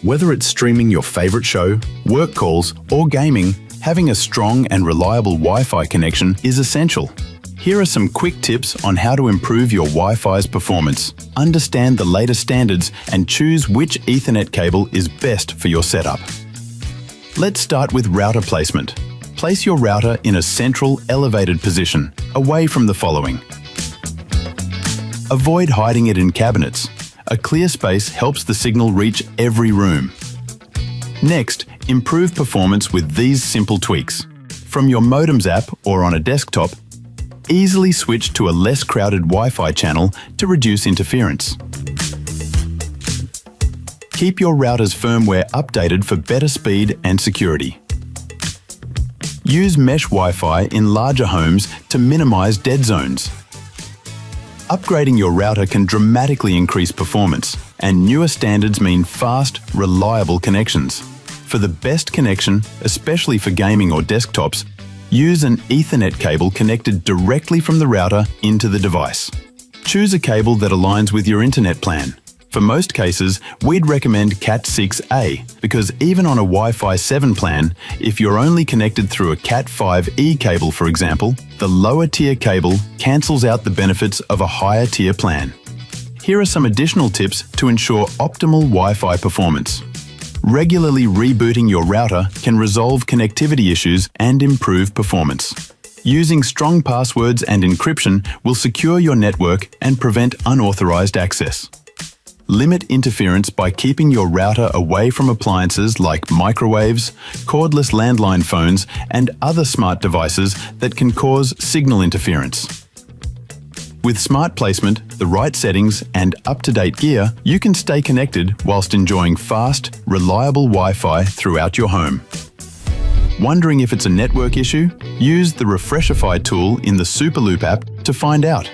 Whether it's streaming your favorite show, work calls, or gaming, having a strong and reliable Wi-Fi connection is essential. Here are some quick tips on how to improve your Wi-Fi's performance. Understand the latest standards and choose which Ethernet cable is best for your setup. Let's start with router placement. Place your router in a central, elevated position, away from the following. Avoid hiding it in cabinets. A clear space helps the signal reach every room. Next, improve performance with these simple tweaks. From your modems app or on a desktop, easily switch to a less crowded Wi-Fi channel to reduce interference. Keep your router's firmware updated for better speed and security. Use mesh Wi-Fi in larger homes to minimize dead zones. Upgrading your router can dramatically increase performance, and newer standards mean fast, reliable connections. For the best connection, especially for gaming or desktops, use an Ethernet cable connected directly from the router into the device. Choose a cable that aligns with your internet plan. For most cases, we'd recommend Cat6a because even on a Wi-Fi 7 plan, if you're only connected through a Cat5e cable, for example, the lower tier cable cancels out the benefits of a higher tier plan. Here are some additional tips to ensure optimal Wi-Fi performance. Regularly rebooting your router can resolve connectivity issues and improve performance. Using strong passwords and encryption will secure your network and prevent unauthorized access. Limit interference by keeping your router away from appliances like microwaves, cordless landline phones, and other smart devices that can cause signal interference. With smart placement, the right settings, and up-to-date gear, you can stay connected whilst enjoying fast, reliable Wi-Fi throughout your home. Wondering if it's a network issue? Use the Refreshify tool in the Superloop app to find out.